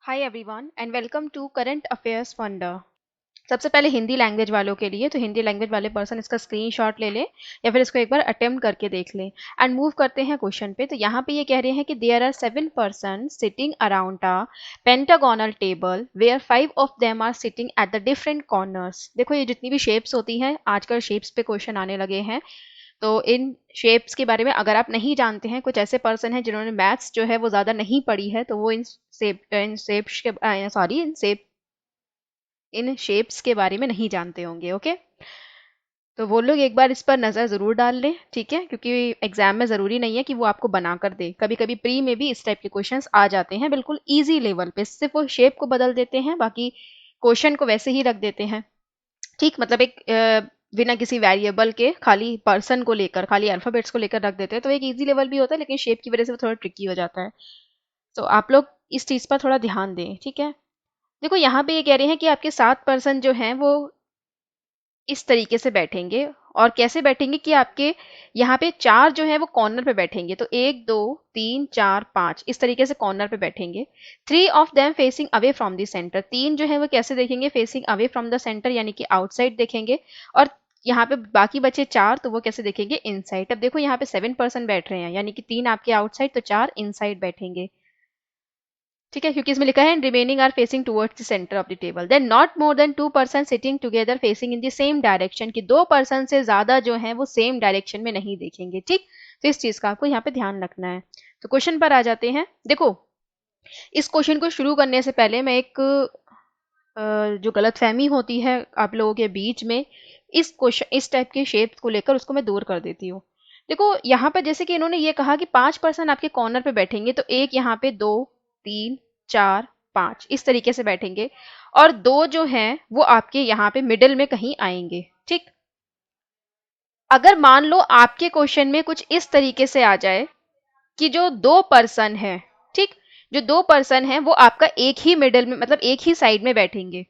Hi everyone and welcome to current affairs फंडा। सबसे पहले हिंदी लैंग्वेज वालों के लिए तो हिंदी लैंग्वेज वाले पर्सन इसका स्क्रीनशॉट ले ले या फिर इसको एक बार अटेम्प्ट करके देख ले एंड मूव करते हैं क्वेश्चन पे। तो यहाँ पे ये कह रहे हैं कि there are 7 person sitting around a pentagonal table where 5 of them are sitting at the different corners. देखो ये जितनी भी शेप्स होती हैं आजकल शेप्स पे क्वेश्चन आने लगे हैं। तो इन शेप्स के बारे में अगर आप नहीं जानते हैं, कुछ ऐसे पर्सन हैं जिन्होंने मैथ्स जो है वो ज़्यादा नहीं पढ़ी है, तो वो इन शेप्स के सॉरी इन शेप्स के बारे में नहीं जानते होंगे। ओके, तो वो लोग एक बार इस पर नज़र ज़रूर डाल लें, ठीक है, क्योंकि एग्जाम में ज़रूरी नहीं है कि वो आपको बना कर दे। कभी कभी प्री में भी इस टाइप के क्वेश्चंस आ जाते हैं बिल्कुल इजी लेवल पे, सिर्फ वो शेप को बदल देते हैं, बाकी क्वेश्चन को वैसे ही रख देते हैं। ठीक, मतलब एक बिना किसी वेरिएबल के खाली पर्सन को लेकर, खाली अल्फाबेट्स को लेकर रख देते हैं, तो एक इजी लेवल भी होता है, लेकिन शेप की वजह से वो थोड़ा ट्रिकी हो जाता है। तो आप लोग इस चीज़ पर थोड़ा ध्यान दें, ठीक है। देखो यहाँ पे ये कह रहे हैं कि आपके 7 पर्सन जो हैं वो इस तरीके से बैठेंगे, और कैसे बैठेंगे कि आपके यहाँ पे 4 जो है वो कॉर्नर पे बैठेंगे। तो 1 2 3 4 5 इस तरीके से कॉर्नर पे बैठेंगे। 3 of them facing away from the centre, 3 जो है वो कैसे देखेंगे, facing away from the centre, यानी कि आउटसाइड देखेंगे। और यहाँ पे बाकी बचे 4, तो वो कैसे देखेंगे, इनसाइड। अब देखो यहाँ पे 7 पर्सन बैठ रहे हैं, यानी कि 3 आपके आउटसाइड तो 4 इनसाइड बैठेंगे, ठीक है, क्योंकि इसमें लिखा है remaining are facing towards the centre of the table. Then not more than 2 person sitting together facing in the same direction, कि 2 पर्सन से ज्यादा जो है वो सेम डायरेक्शन में नहीं देखेंगे। ठीक, तो इस चीज का आपको यहाँ पे ध्यान रखना है। तो क्वेश्चन पर आ जाते हैं। देखो, इस क्वेश्चन को शुरू करने से पहले मैं एक जो गलतफहमी होती है आप लोगों के बीच में इस क्वेश्चन, इस टाइप के शेप्स को लेकर, उसको मैं दूर कर देती हूँ। देखो यहाँ पर जैसे कि इन्होंने ये कहा कि 5 पर्सन आपके कॉर्नर पे बैठेंगे, तो एक यहाँ पे 2 3 4 5 इस तरीके से बैठेंगे, और 2 जो हैं वो आपके यहाँ पे मिडिल में कहीं आएंगे। ठीक, अगर मान लो आपके क्वेश्चन में कुछ इस तरीके से आ जाए कि जो 2 पर्सन है, ठीक, जो 2 पर्सन है वो आपका एक ही मिडिल में, मतलब एक ही साइड में बैठेंगे,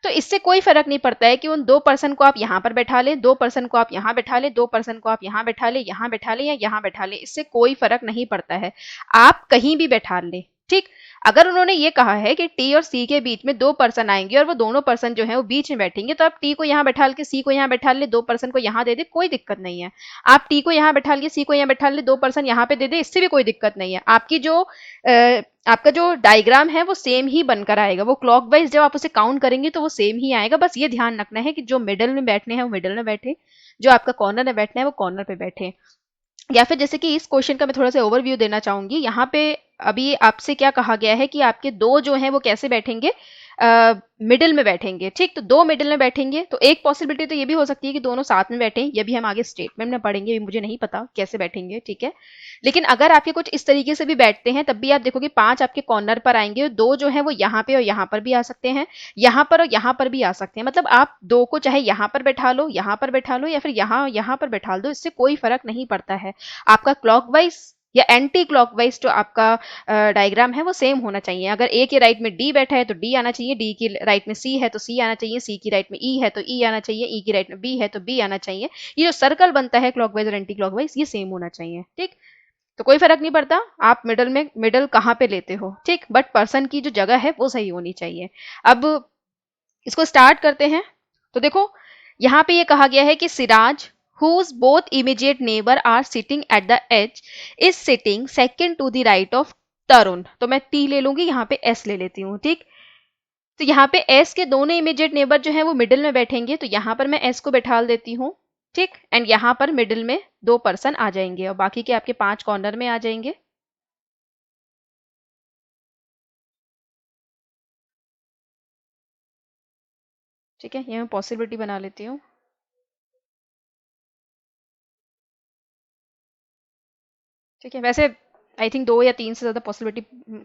तो इससे कोई फर्क नहीं पड़ता है कि उन 2 पर्सन को आप यहाँ पर बैठा लें, 2 पर्सन को आप यहाँ बैठा लें, 2 पर्सन को आप यहाँ बैठा लें, यहाँ बैठा लें या यहाँ बैठा लें, इससे कोई फर्क नहीं पड़ता है, आप कहीं भी बैठा लें। ठीक, अगर उन्होंने ये कहा है कि टी और सी के बीच में 2 पर्सन आएंगे और वो दोनों पर्सन जो है वो बीच में बैठेंगे, तो आप टी को यहाँ बैठा के सी को यहाँ बैठा ले, 2 पर्सन को यहाँ दे दे, कोई दिक्कत नहीं है। आप टी को यहाँ बैठा लिए, सी को यहाँ बैठा ले, 2 पर्सन यहाँ पे दे दे, इससे भी कोई दिक्कत नहीं है। आपकी जो आपका जो डायग्राम है वो सेम ही बनकर आएगा, वो क्लॉकवाइज जब आप उसे काउंट करेंगे तो वो सेम ही आएगा। बस ये ध्यान रखना है कि जो मिडल में बैठने हैं वो मिडल में बैठे, जो आपका कॉर्नर में बैठना है वो कॉर्नर पे बैठे। या फिर जैसे कि इस क्वेश्चन का मैं थोड़ा सा ओवरव्यू देना चाहूंगी। यहाँ पे अभी आपसे क्या कहा गया है कि आपके 2 जो हैं वो कैसे बैठेंगे, मिडिल में बैठेंगे। ठीक, तो 2 मिडिल में बैठेंगे, तो एक पॉसिबिलिटी तो ये भी हो सकती है कि दोनों साथ में बैठें, ये भी हम आगे स्टेटमेंट में पढ़ेंगे, मुझे नहीं पता कैसे बैठेंगे, ठीक है। लेकिन अगर आपके कुछ इस तरीके से भी बैठते हैं तब भी आप देखोगे 5 आपके कॉर्नर पर आएंगे, 2 जो है वो यहाँ पे और यहाँ पर भी आ सकते हैं, यहाँ पर और यहाँ पर भी आ सकते हैं। मतलब आप 2 को चाहे यहाँ पर बैठा लो, यहाँ पर बैठा लो, या फिर यहाँ पर बैठा दो, इससे कोई फर्क नहीं पड़ता है। आपका क्लॉकवाइज या एंटी क्लॉकवाइज जो आपका डायग्राम है वो सेम होना चाहिए। अगर ए के राइट में डी बैठा है तो डी आना चाहिए, डी की राइट में सी है तो सी आना चाहिए, सी की राइट में ई है तो ई आना चाहिए, ई की राइट में बी है तो बी आना चाहिए। ये जो सर्कल बनता है क्लॉकवाइज और एंटी क्लॉकवाइज, ये सेम होना चाहिए। ठीक, तो कोई फर्क नहीं पड़ता आप मिडल कहाँ पे लेते हो, ठीक, बट पर्सन की जो जगह है वो सही होनी चाहिए। अब इसको स्टार्ट करते हैं। तो देखो यहाँ पे ये कहा गया है कि Siraj whose both immediate neighbor are sitting at the edge is sitting second to the right of तरुण। तो मैं टी ले लूंगी, यहाँ पे एस ले लेती हूँ। ठीक, तो यहाँ पे एस के दोनों इमीडिएट नेबर जो है वो मिडिल में बैठेंगे, तो यहाँ पर मैं एस को बैठा देती हूँ। ठीक, एंड यहाँ पर मिडिल में 2 पर्सन आ जाएंगे और बाकी के आपके 5 कॉर्नर में आ जाएंगे। ठीक है, ये मैं पॉसिबिलिटी बना लेती हूँ। ठीक है, वैसे आई थिंक 2 या 3 से ज़्यादा पॉसिबिलिटी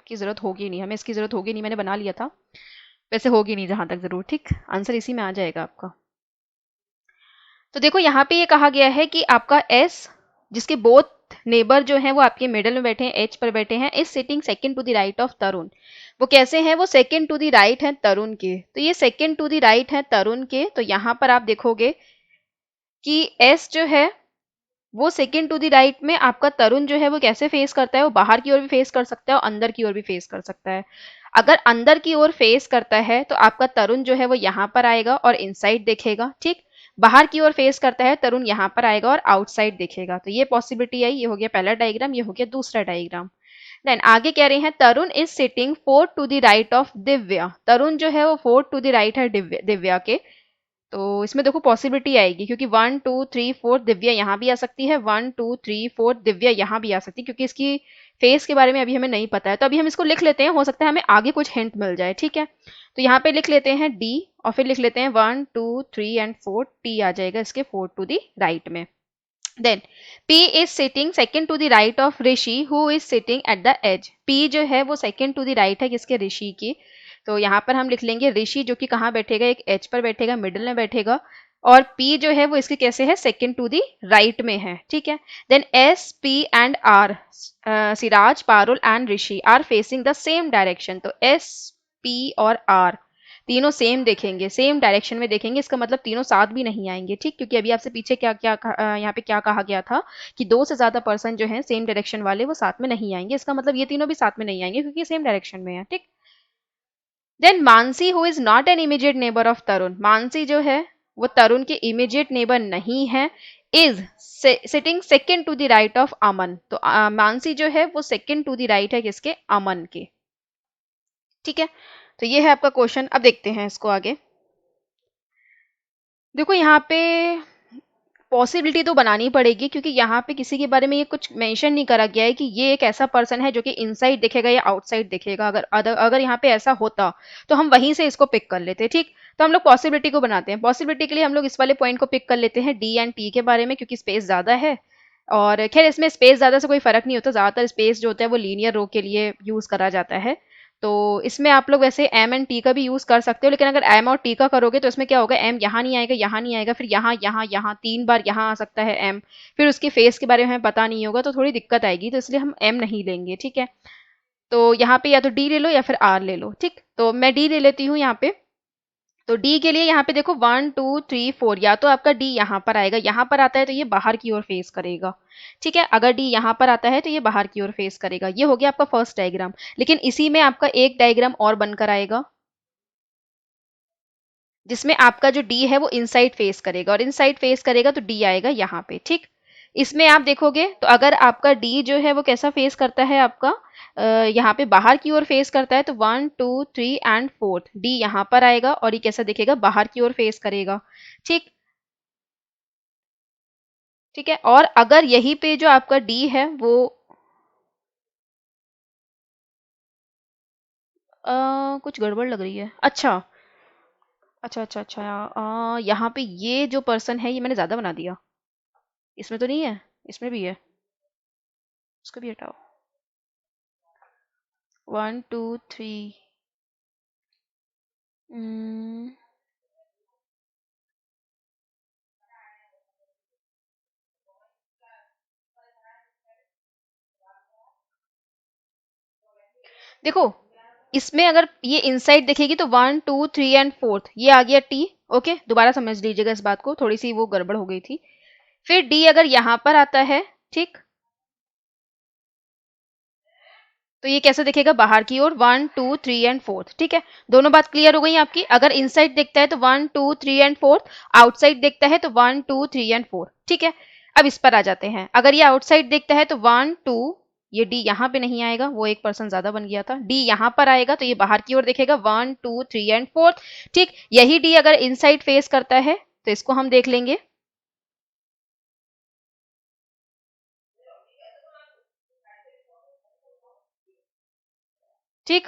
की ज़रूरत होगी नहीं, हमें इसकी ज़रूरत होगी नहीं, मैंने बना लिया था, वैसे होगी नहीं जहां तक ज़रूर। ठीक, आंसर इसी में आ जाएगा आपका। तो देखो यहाँ पे ये कहा गया है कि आपका एस, जिसके बोथ नेबर जो हैं वो आपके मिडल में बैठे हैं, एच पर बैठे हैं, is sitting second to the right of Tarun. वो कैसे हैं, वो सेकंड टू द राइट हैं तरुण के। तो ये सेकंड टू द राइट हैं तरुण के, तो यहाँ पर आप देखोगे कि एस जो है वो सेकंड टू द राइट में आपका तरुण जो है वो कैसे फेस करता है, वो बाहर की ओर भी फेस कर सकता है और अंदर की ओर भी फेस कर सकता है। अगर अंदर की ओर फेस करता है तो आपका तरुण जो है वो यहाँ पर आएगा और इनसाइड देखेगा, ठीक। बाहर की ओर फेस करता है तरुण यहाँ पर आएगा और आउटसाइड देखेगा। तो ये पॉसिबिलिटी आई, ये हो गया पहला डायग्राम, ये हो गया दूसरा डायग्राम। देन आगे कह रहे हैं Tarun is sitting 4 to the right of Divya. Tarun जो है वो 4 टू द राइट है दिव्या के। तो इसमें देखो पॉसिबिलिटी आएगी क्योंकि 1 2 3 4 दिव्या यहाँ भी आ सकती है, 1 2 3 4 दिव्या यहाँ भी आ सकती है, क्योंकि इसकी फेस के बारे में अभी हमें नहीं पता है। तो अभी हम इसको लिख लेते हैं, हो सकता है हमें आगे कुछ हिंट मिल जाए, ठीक है। तो यहाँ पे लिख लेते हैं डी और फिर लिख लेते हैं 1 2 3 एंड 4, टी आ जाएगा इसके 4 टू द राइट में। Then P is sitting second to the right of Rishi who is sitting at the edge। P जो है वो second to the right है किसके, ऋषि की। तो यहाँ पर हम लिख लेंगे ऋषि जो कि कहाँ बैठेगा, एक एज पर बैठेगा, मिडिल में बैठेगा। और P जो है वो इसके कैसे है, सेकंड टू दी राइट में है, ठीक है। Then S P and R, Siraj, Parul and Rishi are facing the same direction. तो S P और R तीनों सेम देखेंगे, सेम डायरेक्शन में देखेंगे। इसका मतलब तीनों साथ भी नहीं आएंगे, ठीक। क्योंकि अभी आपसे पीछे क्या क्या यहाँ पे क्या कहा गया था कि 2 से ज्यादा पर्सन जो है सेम डायरेक्शन वाले वो साथ में नहीं आएंगे। इसका मतलब ये तीनों भी साथ में नहीं आएंगे क्योंकि सेम डायरेक्शन में है, ठीक। Then Mansi who is not an immediate neighbour of Tarun. Mansi जो है वो तरुण के इमीडिएट नेबर नहीं है। Is sitting second to the right of Aman. तो मानसी जो है वो सेकेंड टू द राइट है किसके, अमन के, ठीक है। तो ये है आपका क्वेश्चन। अब देखते हैं इसको आगे। देखो यहाँ पे पॉसिबिलिटी तो बनानी पड़ेगी क्योंकि यहाँ पे किसी के बारे में ये कुछ मेंशन नहीं करा गया है कि ये एक ऐसा पर्सन है जो कि इनसाइड दिखेगा या आउटसाइड दिखेगा। अगर यहाँ पे ऐसा होता तो हम वहीं से इसको पिक कर लेते, ठीक। तो हम लोग पॉसिबिलिटी को बनाते हैं। पॉसिबिलिटी के लिए हम लोग इस वाले पॉइंट को पिक कर लेते हैं डी एंड टी के बारे में, क्योंकि स्पेस ज्यादा है। और खैर इसमें स्पेस ज्यादा से कोई फर्क नहीं होता, ज्यादातर स्पेस जो होता है वो लीनियर रो के लिए यूज करा जाता है। तो इसमें आप लोग वैसे एम एंड टी का भी यूज कर सकते हो, लेकिन अगर एम और टी का करोगे तो इसमें क्या होगा, एम यहाँ नहीं आएगा, यहाँ नहीं आएगा, फिर यहाँ यहाँ यहाँ 3 बार यहाँ आ सकता है एम। फिर उसके फेस के बारे में हमें पता नहीं होगा तो थोड़ी दिक्कत आएगी, तो इसलिए हम एम नहीं लेंगे, ठीक है। तो यहाँ पे या तो डी ले लो या फिर आर ले लो, ठीक। तो मैं डी ले लेती हूँ यहाँ पे। तो डी के लिए यहाँ पे देखो 1 2 3 4, या तो आपका डी यहाँ पर आएगा, यहाँ पर आता है तो ये बाहर की ओर फेस करेगा, ठीक है। अगर डी यहाँ पर आता है तो ये बाहर की ओर फेस करेगा। ये हो गया आपका फर्स्ट डायग्राम। लेकिन इसी में आपका एक डायग्राम और बनकर आएगा जिसमें आपका जो डी है वो इनसाइड फेस करेगा, और इनसाइड फेस करेगा तो डी आएगा यहाँ पे, ठीक। इसमें आप देखोगे तो अगर आपका डी जो है वो कैसा फेस करता है, आपका यहाँ पे बाहर की ओर फेस करता है तो 1 2 3 एंड 4 डी यहाँ पर आएगा और ये कैसा दिखेगा, बाहर की ओर फेस करेगा, ठीक। ठीक है। और अगर यही पे जो आपका डी है वो कुछ गड़बड़ लग रही है। अच्छा अच्छा अच्छा अच्छा, यहाँ पे ये जो पर्सन है ये मैंने ज्यादा बना दिया। इसमें तो नहीं है, इसमें भी है, इसको भी हटाओ। 1 2 3। देखो इसमें अगर ये इनसाइड देखेगी तो 1 2 3 एंड 4 ये आ गया टी। ओके, दोबारा समझ लीजिएगा इस बात को, थोड़ी सी वो गड़बड़ हो गई थी। फिर डी अगर यहां पर आता है, ठीक, तो ये कैसे दिखेगा, बाहर की ओर 1 2 3 एंड 4, ठीक है। दोनों बात क्लियर हो गई आपकी। अगर इनसाइड देखता है तो 1 2 3 एंड 4, आउटसाइड देखता है तो 1 2 3 एंड 4, ठीक है। अब इस पर आ जाते हैं। अगर ये आउटसाइड देखता है तो 1 2, ये डी यहाँ पे नहीं आएगा, वो एक पर्सन ज्यादा बन गया था। डी यहाँ पर आएगा तो ये बाहर की ओर देखेगा 1 2 3 एंड 4, ठीक। यही डी अगर इनसाइड फेस करता है तो इसको हम देख लेंगे, ठीक।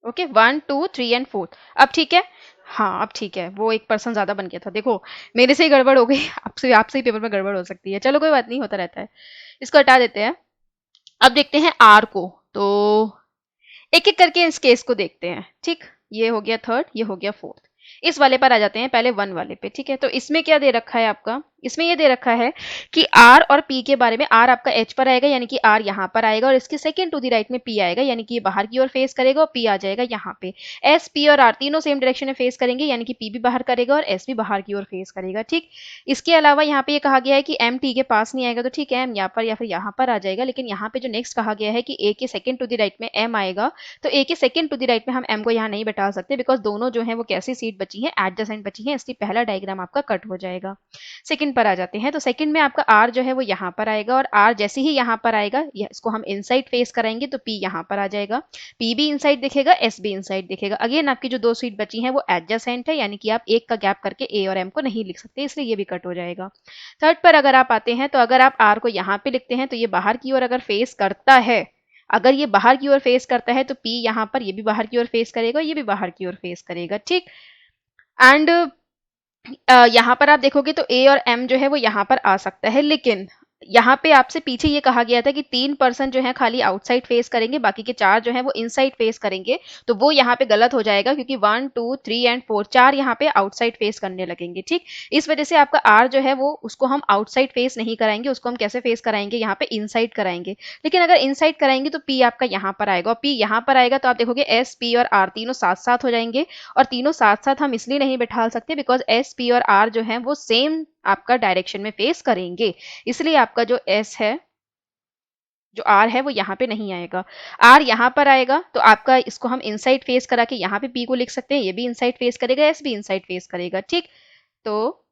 Okay 1 2 3 and 4। अब ठीक है, हाँ अब ठीक है। वो एक पर्सन ज्यादा बन गया था, देखो मेरे से ही गड़बड़ हो गई, आपसे आपसे ही पेपर में गड़बड़ हो सकती है। चलो कोई बात नहीं, होता रहता है, इसको हटा देते हैं। अब देखते हैं आर को। तो एक एक करके इस केस को देखते हैं, ठीक। ये हो गया थर्ड, ये हो गया फोर्थ। इस वाले पर आ जाते हैं पहले 1 वाले पे, ठीक है। तो इसमें क्या दे रखा है आपका, इसमें ये दे रखा है कि आर और पी के बारे में, आर आपका एच पर आएगा यानी कि आर यहाँ पर आएगा, और इसके सेकंड टू द राइट में पी आएगा यानी कि ये बाहर की ओर फेस करेगा, और पी आ जाएगा यहाँ पे। एस, पी और आर तीनों सेम डायरेक्शन में फेस करेंगे यानी कि पी भी बाहर करेगा और एस भी बाहर की ओर फेस करेगा, ठीक। इसके अलावा यहाँ पे ये कहा गया है कि एम टी के पास नहीं आएगा, तो ठीक है एम यहाँ पर या फिर यहाँ पर आ जाएगा, लेकिन यहाँ पे जो नेक्स्ट कहा गया है कि ए के सेकंड टू द राइट में एम आएगा, तो ए के सेकंड टू द राइट में हम एम को यहाँ नहीं बैठा सकते, बिकॉज दोनों जो है वो कैसी सीट बची है, एडजेसेंट बची है, इसलिए पहला डायग्राम आपका कट हो जाएगा। सेकंड पर आ जाते हैं, तो सेकंड में आपका आर जो है वो यहाँ पर आएगा, और आर जैसे ही यहाँ पर आएगा इसको हम इनसाइड फेस कराएंगे, तो पी यहाँ पर आ जाएगा, पी भी इनसाइड दिखेगा, एस भी इनसाइड दिखेगा। अगेन आपकी जो दो सीट बची है वो एडजेसेंट है, यानी कि आप एक का गैप करके ए और एम को नहीं लिख सकते, इसलिए ये भी कट हो जाएगा। थर्ड पर अगर आप आते हैं, तो अगर आप आर को यहाँ पे लिखते हैं, तो ये बाहर की ओर अगर फेस करता है, अगर ये बाहर की ओर फेस करता है, तो पी यहाँ पर ये भी बाहर की ओर फेस करेगा, ये भी बाहर की ओर फेस करेगा, ठीक। एंड यहाँ पर आप देखोगे तो ए और एम जो है वो यहाँ पर आ सकता है, लेकिन यहाँ पे आपसे पीछे ये कहा गया था कि 3% जो है खाली आउटसाइड फेस करेंगे, बाकी के 4 जो है वो इनसाइड फेस करेंगे, तो वो यहाँ पे गलत हो जाएगा, क्योंकि 1, 2, 3 एंड 4 4 यहाँ पे आउटसाइड फेस करने लगेंगे, ठीक। इस वजह से आपका आर जो है वो उसको हम आउटसाइड फेस नहीं कराएंगे, उसको हम कैसे फेस कराएंगे, यहाँ पे इनसाइड कराएंगे। लेकिन अगर इनसाइड कराएंगे तो पी आपका यहाँ पर आएगा, और पी यहाँ पर आएगा तो आप देखोगे एस, पी और आर तीनों साथ साथ हो जाएंगे, और तीनों साथ साथ हम इसलिए नहीं बैठा सकते बिकॉज एस, पी और आर जो है वो सेम आपका डायरेक्शन में फेस करेंगे, इसलिए आपका जो एस है, जो आर है वो यहाँ पे नहीं आएगा। आर यहाँ पर आएगा तो आपका इसको हम इनसाइड फेस करा के यहाँ पे पी को लिख सकते हैं, ये भी इनसाइड फेस करेगा, एस भी इनसाइड फेस करेगा, ठीक। तो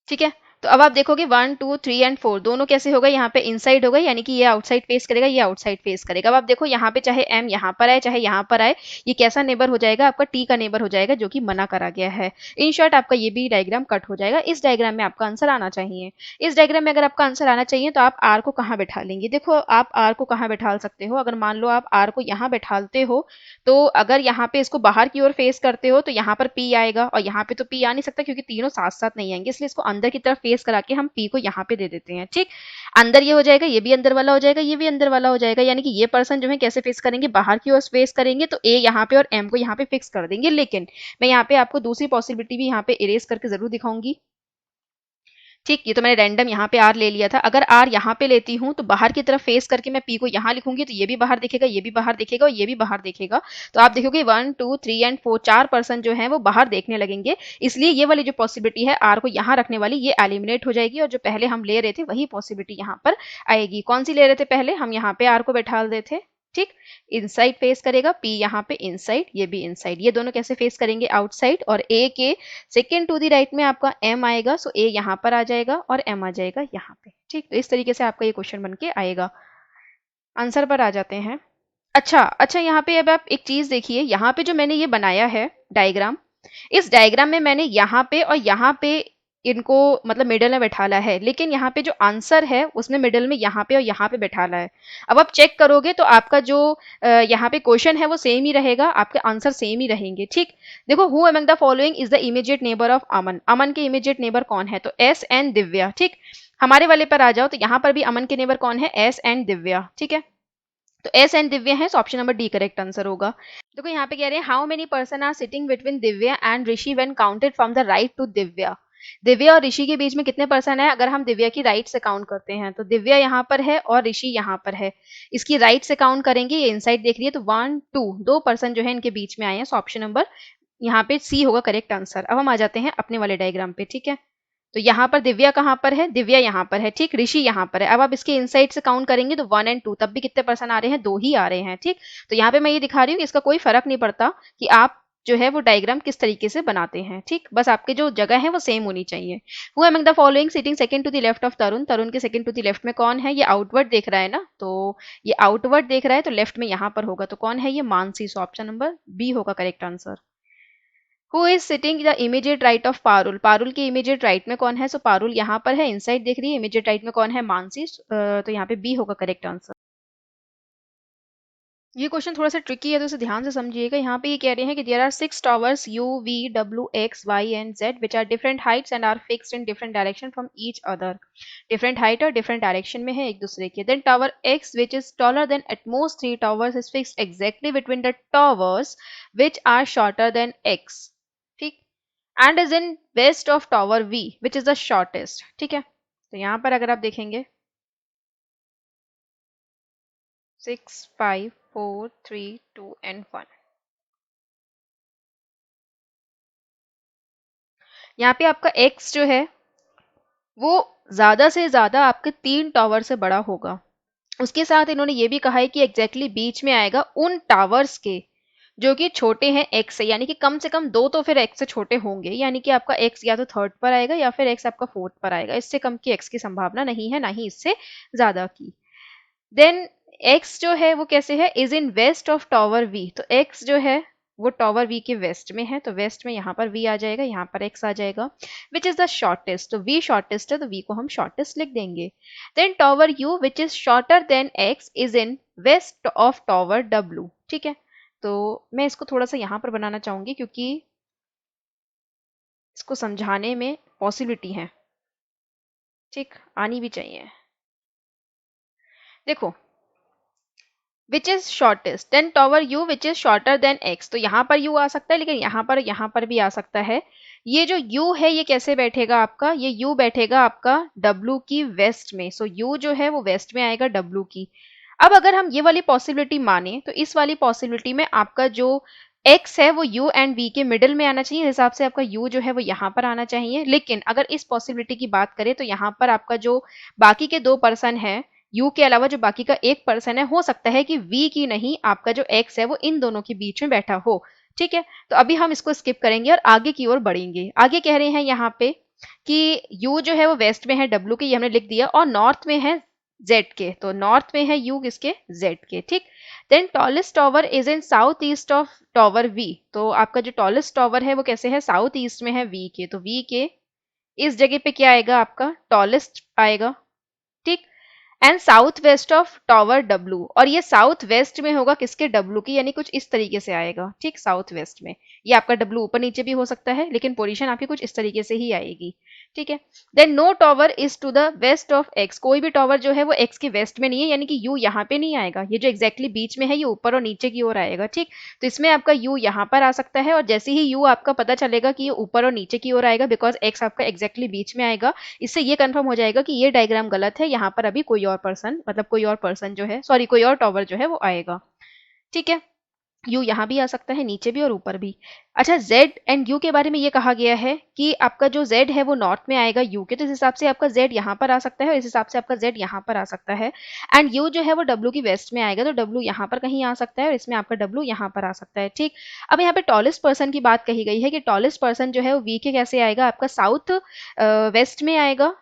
ठीक है, तो अब आप देखोगे 1, 2, 3 एंड 4 दोनों कैसे हो गए, यहाँ पे इनसाइड हो गए, यानी कि ये आउटसाइड फेस करेगा, ये आउटसाइड फेस करेगा। अब आप देखो यहाँ पे चाहे एम यहाँ पर आए चाहे यहाँ पर आए, ये कैसा नेबर हो जाएगा, आपका टी का नेबर हो जाएगा, जो कि मना करा गया है। इन शॉर्ट आपका ये भी डायग्राम कट हो जाएगा। इस डायग्राम में आपका आंसर आना चाहिए। इस डायग्राम में अगर आपका आंसर आना चाहिए तो आप आर को कहाँ बैठा लेंगे। देखो आप आर को कहाँ बैठा सकते हो, अगर मान लो आप आर को यहाँ बैठाते हो, तो अगर यहाँ पे इसको बाहर की ओर फेस करते हो तो यहाँ पर पी आएगा, और यहाँ पे तो पी आ नहीं सकता क्योंकि तीनों साथ साथ नहीं आएंगे, इसलिए इसको अंदर की तरफ फेस करा के हम पी को यहाँ पे दे देते हैं, ठीक। अंदर ये हो जाएगा, ये भी अंदर वाला हो जाएगा, ये भी अंदर वाला हो जाएगा, यानी कि ये पर्सन जो है कैसे फेस करेंगे, बाहर की ओर फेस करेंगे, तो ए यहाँ पे और एम को यहाँ पे फिक्स कर देंगे। लेकिन मैं यहाँ पे आपको दूसरी पॉसिबिलिटी भी यहाँ पे इरेज करके जरूर दिखाऊंगी, ठीक। ये तो मैंने रैंडम यहाँ पे आर ले लिया था। अगर आर यहाँ पे लेती हूँ तो बाहर की तरफ फेस करके मैं पी को यहाँ लिखूंगी, तो ये भी बाहर दिखेगा, ये भी बाहर दिखेगा और ये भी बाहर दिखेगा। तो आप देखोगे 1, 2, 3 एंड 4 4% जो है वो बाहर देखने लगेंगे, इसलिए ये वाली जो पॉसिबिलिटी है आर को यहाँ रखने वाली, ये एलिमिनेट हो जाएगी, और जो पहले हम ले रहे थे वही पॉसिबिलिटी यहाँ पर आएगी। कौन सी ले रहे थे पहले, हम यहाँ पे आर को बैठा देते थे, ठीक। इनसाइड फेस करेगा, पी यहाँ पे इनसाइड, ये भी इनसाइड, ये दोनों कैसे फेस करेंगे, आउटसाइड। और ए के सेकेंड टू द राइट में आपका एम आएगा, सो ए यहाँ पर आ जाएगा और एम आ जाएगा यहाँ पे, ठीक। तो इस तरीके से आपका ये क्वेश्चन बन के आएगा। आंसर पर आ जाते हैं। अच्छा अच्छा, यहाँ पे अब आप एक चीज देखिए, यहाँ पे जो मैंने ये बनाया है डायग्राम, इस डायग्राम में मैंने यहाँ पे और यहाँ पे इनको मतलब मिडल में बैठाला है, लेकिन यहाँ पे जो आंसर है उसमें मिडल में यहाँ पे और यहाँ पे बैठाला है। अब आप चेक करोगे तो आपका जो यहाँ पे क्वेश्चन है वो सेम ही रहेगा, आपके आंसर सेम ही रहेंगे, ठीक। देखो, who among the following is the immediate neighbour of Aman, Aman के इमीडिएट नेबर कौन है, तो एस एंड दिव्या, ठीक। हमारे वाले पर आ जाओ, तो यहाँ पर भी अमन के नेबर कौन है, एस एंड दिव्या, ठीक है। तो एस एंड दिव्या है, तो option number D correct answer होगा। देखो यहाँ पे कह रहे हैं how many person are sitting between Divya and Rishi when counted from the right to Divya. Divya और ऋषि के बीच में कितने पर्सन है, अगर हम दिव्या की राइट से काउंट करते हैं, तो दिव्या यहाँ पर है और ऋषि यहाँ पर है, इसकी राइट से काउंट करेंगे, ये इनसाइड देख रही है, तो 1, 2 दो पर्सन जो है इनके बीच में आए हैं, सो ऑप्शन नंबर यहाँ पे सी होगा करेक्ट आंसर। अब हम आ जाते हैं अपने वाले डायग्राम पे, ठीक है। तो यहाँ पर दिव्या कहाँ पर है, दिव्या यहाँ पर है, ठीक। ऋषि यहाँ पर है। अब आप इसके इनसाइड से काउंट करेंगे तो 1 एंड 2, तब भी कितने पर्सन आ रहे हैं, 2 ही आ रहे हैं, ठीक। तो यहाँ पे मैं ये दिखा रही हूँ कि इसका कोई फर्क नहीं पड़ता कि आप जो है वो डायग्राम किस तरीके से बनाते हैं, ठीक। बस आपके जो जगह है वो सेम होनी चाहिए। Who among the following sitting second to the left of Tarun, Tarun के सेकंड टू द लेफ्ट में कौन है, ये आउटवर्ड देख रहा है ना, तो ये आउटवर्ड देख रहा है, तो लेफ्ट में यहाँ पर होगा, तो कौन है, ये Mansi, so option number B होगा correct answer. Who is sitting the immediate right of Parul, Parul के इमीडिएट राइट में कौन है, सो पारुल यहाँ पर है, इनसाइड देख रही है, इमीडिएट राइट में कौन है, मानसी, तो यहाँ पे बी होगा करेक्ट आंसर। ये क्वेश्चन थोड़ा सा ट्रिकी है, तो इसे ध्यान से समझिएगा। यहाँ पे ये कह रहे हैं कि there are 6 towers U V W X Y and Z which are different heights and are fixed in different direction from each other. Different height और डिफरेंट डायरेक्शन में है एक दूसरे के। Then tower X which is taller than at most 3 towers is fixed exactly between the towers which are shorter than X, ठीक, and is in west of tower V which is the shortest, ठीक है। तो यहाँ पर अगर आप देखेंगे 6 5 4 3 2 and 1, यहाँ पे आपका x जो है वो ज्यादा से ज्यादा आपके 3 टावर से बड़ा होगा। उसके साथ इन्होंने ये भी कहा है कि एग्जैक्टली बीच में आएगा उन टावर्स के जो कि छोटे हैं x से, यानी कि कम से कम 2 तो फिर x से छोटे होंगे, यानी कि आपका x या तो थर्ड पर आएगा या फिर x आपका फोर्थ पर आएगा। इससे कम की x की संभावना नहीं है, ना ही इससे ज्यादा की। देन x जो है वो कैसे है, is in west of tower v। तो x जो है वो टॉवर v के वेस्ट में है, तो वेस्ट में यहाँ पर v आ जाएगा, यहाँ पर x आ जाएगा। विच इज द शॉर्टेस्ट, तो v शॉर्टेस्ट है तो v को हम शॉर्टेस्ट लिख देंगे। Then tower u which is shorter than x is in west of tower w, ठीक है। तो मैं इसको थोड़ा सा यहाँ पर बनाना चाहूंगी क्योंकि इसको समझाने में पॉसिबिलिटी है, ठीक, आनी भी चाहिए। देखो which is shortest than tower u which is shorter than x, तो यहाँ पर u आ सकता है लेकिन यहाँ पर भी आ सकता है। ये जो u है ये कैसे बैठेगा आपका, ये u बैठेगा आपका w की वेस्ट में। सो u जो है वो वेस्ट में आएगा w की। अब अगर हम ये वाली पॉसिबिलिटी माने तो इस वाली पॉसिबिलिटी में आपका जो x है वो u एंड v के मिडिल में आना चाहिए, हिसाब से आपका u जो है वो यहाँ पर आना चाहिए। लेकिन अगर इस पॉसिबिलिटी की बात करें तो यहाँ पर आपका जो बाकी के 2 पर्सन है u के अलावा, जो बाकी का 1 पर्सन है, हो सकता है कि v की नहीं आपका जो x है वो इन दोनों के बीच में बैठा हो, ठीक है। तो अभी हम इसको स्किप करेंगे और आगे की ओर बढ़ेंगे। आगे कह रहे हैं यहाँ पे कि u जो है वो वेस्ट में है w के, ये हमने लिख दिया, और नॉर्थ में है z के, तो नॉर्थ में है u किसके, z के, ठीक। Then tallest tower is in south east of tower v, तो आपका जो टॉलेस्ट टॉवर है वो कैसे है, साउथ ईस्ट में है v के, तो v के इस जगह पे क्या आएगा आपका टॉलेस्ट आएगा, ठीक। And south west of tower W, और ये साउथ वेस्ट में होगा किसके, W की, यानी कुछ इस तरीके से आएगा, ठीक, साउथ वेस्ट में। ये आपका W ऊपर नीचे भी हो सकता है लेकिन पोजीशन आपकी कुछ इस तरीके से ही आएगी, ठीक है। Then no tower is to the west of x, कोई भी टॉवर जो है वो x के वेस्ट में नहीं है, यानी कि u यहाँ पे नहीं आएगा। ये जो एग्जैक्टली बीच में है ये ऊपर और नीचे की ओर आएगा, ठीक। तो इसमें आपका u यहाँ पर आ सकता है, और जैसे ही u आपका पता चलेगा कि ये ऊपर और नीचे की ओर आएगा बिकॉज x आपका एग्जैक्टली बीच में आएगा, इससे ये कंफर्म हो जाएगा कि ये डायग्राम गलत है, यहाँ पर अभी कोई और पर्सन, मतलब कोई और पर्सन जो है, सॉरी, कोई और टॉवर जो है वो आएगा, ठीक है। यू यहाँ भी आ सकता है, नीचे भी और ऊपर भी। अच्छा, Z एंड U के बारे में ये कहा गया है कि आपका जो Z है वो नॉर्थ में आएगा U के, तो इस हिसाब से आपका Z यहाँ पर आ सकता है और इस हिसाब से आपका Z यहाँ पर आ सकता है। एंड U जो है वो W की वेस्ट में आएगा, तो W यहाँ पर कहीं आ सकता है और इसमें आपका W यहाँ पर आ सकता है, ठीक। अब यहाँ पे टॉलेस्ट पर्सन की बात कही गई है कि टॉलेस्ट पर्सन जो है वो V के कैसे आएगा, आपका साउथ वेस्ट में आएगा,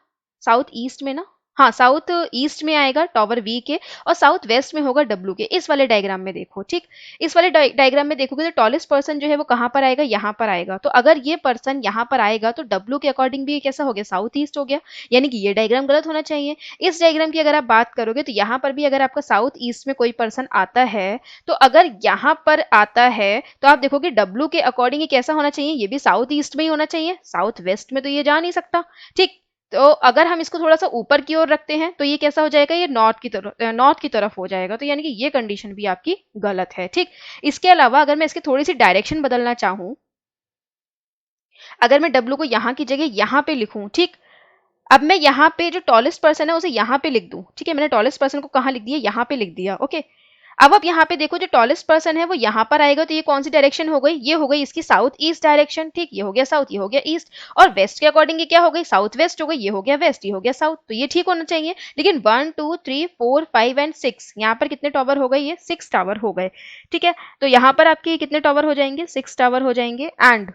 साउथ ईस्ट में ना, हाँ, साउथ ईस्ट में आएगा टॉवर V के, और साउथ वेस्ट में होगा W के। इस वाले डायग्राम में देखो, ठीक, इस वाले डायग्राम में देखोगे तो टॉलेस्ट पर्सन जो है वो कहाँ पर आएगा, यहाँ पर आएगा। तो अगर ये पर्सन यहाँ पर आएगा तो W के अकॉर्डिंग भी कैसा हो गया, साउथ ईस्ट हो गया, यानी कि ये डायग्राम गलत होना चाहिए। इस डायग्राम की अगर आप बात करोगे तो यहाँ पर भी अगर आपका साउथ ईस्ट में कोई पर्सन आता है, तो अगर यहाँ पर आता है तो आप देखोगे W के अकॉर्डिंग ये कैसा होना चाहिए, ये भी साउथ ईस्ट में ही होना चाहिए, साउथ वेस्ट में तो ये जा नहीं सकता, ठीक। तो अगर हम इसको थोड़ा सा ऊपर की ओर रखते हैं तो ये कैसा हो जाएगा, ये नॉर्थ की तरफ हो जाएगा, तो यानी कि ये कंडीशन भी आपकी गलत है, ठीक। इसके अलावा अगर मैं इसकी थोड़ी सी डायरेक्शन बदलना चाहूं, अगर मैं W को यहाँ की जगह यहाँ पे लिखूं, ठीक, अब मैं यहाँ पे जो टॉलेस्ट पर्सन है उसे यहाँ पे लिख दूं, ठीक है, मैंने टॉलेस्ट पर्सन को कहाँ लिख दिया, यहाँ पे लिख दिया, ओके। अब आप यहाँ पे देखो जो टॉलेस्ट पर्सन है वो यहाँ पर आएगा, तो ये कौन सी डायरेक्शन हो गई, ये हो गई इसकी साउथ ईस्ट डायरेक्शन, ठीक, ये हो गया साउथ, ये हो गया ईस्ट, और वेस्ट के अकॉर्डिंग ये क्या हो गई, साउथ वेस्ट हो गई, ये हो गया वेस्ट, ये हो गया साउथ, तो ये ठीक होना चाहिए। लेकिन 1 2 3 4 5 एंड 6 यहाँ पर कितने टावर हो गए, ये 6 टावर हो गए, ठीक है। तो यहाँ पर आपके कितने टावर हो जाएंगे, 6 टावर हो जाएंगे, एंड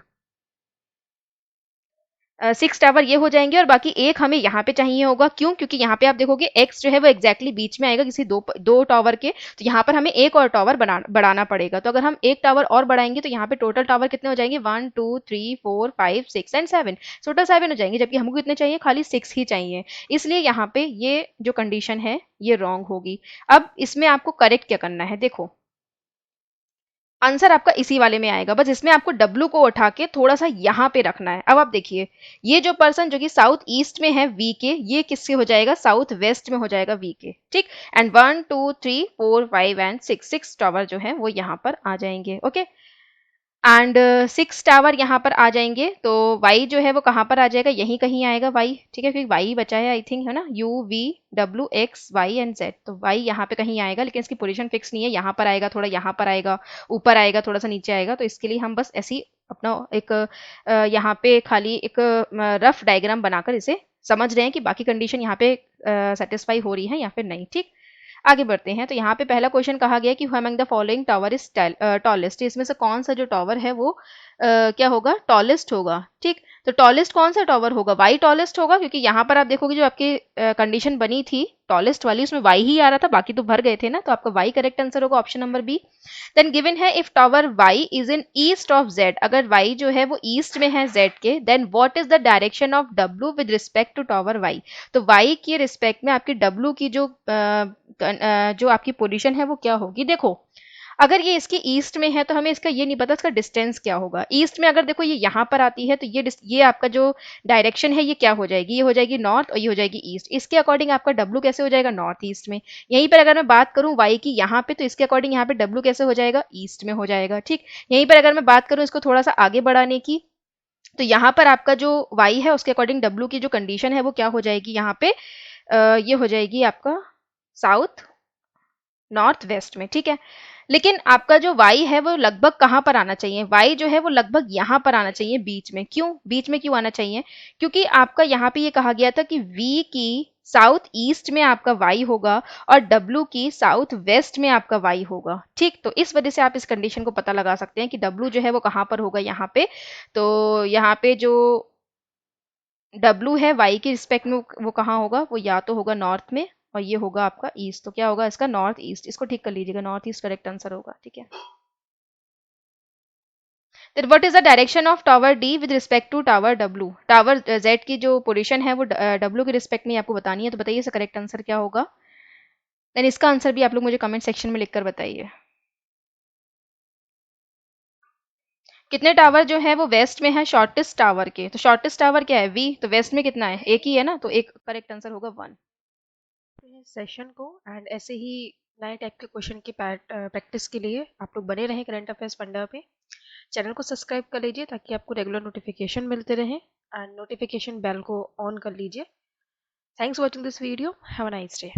6 टावर ये हो जाएंगे, और बाकी एक हमें यहाँ पे चाहिए होगा, क्यों, क्योंकि यहाँ पे आप देखोगे x जो है वो एग्जैक्टली बीच में आएगा किसी दो टावर के, तो यहाँ पर हमें एक और टावर बढ़ाना पड़ेगा। तो अगर हम एक टावर और बढ़ाएंगे तो यहाँ पे टोटल टावर कितने हो जाएंगे, 1 2 3 4 5 6 एंड 7, टोटल 7 हो जाएंगे, जबकि हमको कितने चाहिए, खाली 6 ही चाहिए। इसलिए यहाँ पे ये जो कंडीशन है ये रॉन्ग होगी। अब इसमें आपको करेक्ट क्या करना है, देखो आंसर आपका इसी वाले में आएगा, बस इसमें आपको W को उठा के थोड़ा सा यहाँ पे रखना है। अब आप देखिए, ये जो पर्सन जो कि साउथ ईस्ट में है V के, ये किससे हो जाएगा, साउथ वेस्ट में हो जाएगा V के, ठीक। एंड 1 2 3 4 5 एंड 6 टावर जो है वो यहाँ पर आ जाएंगे, ओके। एंड 6 टावर यहाँ पर आ जाएंगे, तो y जो है वो कहाँ पर आ जाएगा, यहीं कहीं आएगा y, ठीक है, क्योंकि y बचा है आई थिंक, है ना, u v w x y and z, तो y यहाँ पे कहीं आएगा, लेकिन इसकी पोजीशन फिक्स नहीं है, यहाँ पर आएगा, थोड़ा यहाँ पर आएगा, ऊपर आएगा, थोड़ा सा नीचे आएगा, तो इसके लिए हम बस ऐसी अपना एक यहाँ पे खाली एक रफ डायग्राम बनाकर इसे समझ रहे हैं कि बाकी कंडीशन यहाँ पे सेटिस्फाई हो रही है या फिर नहीं, ठीक। आगे बढ़ते हैं, तो यहाँ पे पहला क्वेश्चन कहा गया कि among the following tower is tallest, इसमें से कौन सा जो टावर है वो क्या होगा, टॉलेस्ट होगा, ठीक। तो टॉलेस्ट कौन सा टावर होगा, वाई टॉलेस्ट होगा, क्योंकि यहाँ पर आप देखोगे जो आपकी कंडीशन बनी थी टॉलेस्ट वाली, उसमें वाई ही आ रहा था, बाकी तो भर गए थे ना, तो आपका वाई करेक्ट आंसर होगा, option number B. Then given है if tower Y is in east of Z, अगर वाई जो है वो ईस्ट में है जेड के, then what is the direction of W with respect to tower Y, तो वाई के रिस्पेक्ट में आपकी डब्ल्यू की जो आपकी पोजीशन है वो क्या होगी। देखो अगर ये इसके ईस्ट में है तो हमें इसका ये नहीं पता इसका डिस्टेंस क्या होगा। ईस्ट में अगर देखो ये यहाँ पर आती है तो ये आपका जो डायरेक्शन है ये क्या हो जाएगी, ये हो जाएगी नॉर्थ और ये हो जाएगी ईस्ट, इसके अकॉर्डिंग आपका डब्ल्यू कैसे हो जाएगा, नॉर्थ ईस्ट में। यहीं पर अगर मैं बात करूं वाई की यहाँ पे, तो इसके अकॉर्डिंग यहाँ पे डब्ल्यू कैसे हो जाएगा, ईस्ट में हो जाएगा, ठीक। यहीं पर अगर मैं बात करूं इसको थोड़ा सा आगे बढ़ाने की, तो यहाँ पर आपका जो वाई है उसके अकॉर्डिंग डब्ल्यू की जो कंडीशन है वो क्या हो जाएगी, यहाँ पे ये हो जाएगी आपका साउथ नॉर्थ वेस्ट में, ठीक है। लेकिन आपका जो y है वो लगभग कहाँ पर आना चाहिए, y जो है वो लगभग यहाँ पर आना चाहिए, बीच में। क्यों बीच में क्यों आना चाहिए, क्योंकि आपका यहाँ पे ये कहा गया था कि v की साउथ ईस्ट में आपका y होगा और w की साउथ वेस्ट में आपका y होगा, ठीक। तो इस वजह से आप इस कंडीशन को पता लगा सकते हैं कि w जो है वो कहाँ पर होगा, यहाँ पे। तो यहाँ पे जो W है y के रिस्पेक्ट में वो कहाँ होगा, वो या तो होगा नॉर्थ में और ये होगा आपका ईस्ट, तो क्या होगा इसका, नॉर्थ ईस्ट। इसको ठीक कर लीजिएगा, नॉर्थ ईस्ट करेक्ट आंसर होगा, ठीक है। Then what is the direction of tower D with respect to tower W? Tower Z की जो पोजीशन है वो W के रिस्पेक्ट में आपको बतानी है, तो बताइए इसका करेक्ट आंसर क्या होगा। देन इसका आंसर भी आप लोग मुझे कमेंट सेक्शन में लिखकर बताइए। कितने टावर जो है वो वेस्ट में है शॉर्टेस्ट टावर के, तो शॉर्टेस्ट टावर क्या है V, तो वेस्ट में कितना है, एक ही है ना, तो एक करेक्ट आंसर होगा 1 सेशन को। एंड ऐसे ही नए टाइप के क्वेश्चन की प्रैक्टिस के लिए आप लोग बने रहें करंट अफेयर्स पंडा पे। चैनल को सब्सक्राइब कर लीजिए ताकि आपको रेगुलर नोटिफिकेशन मिलते रहें, एंड नोटिफिकेशन बेल को ऑन कर लीजिए। Thanks for watching this video, have a nice day.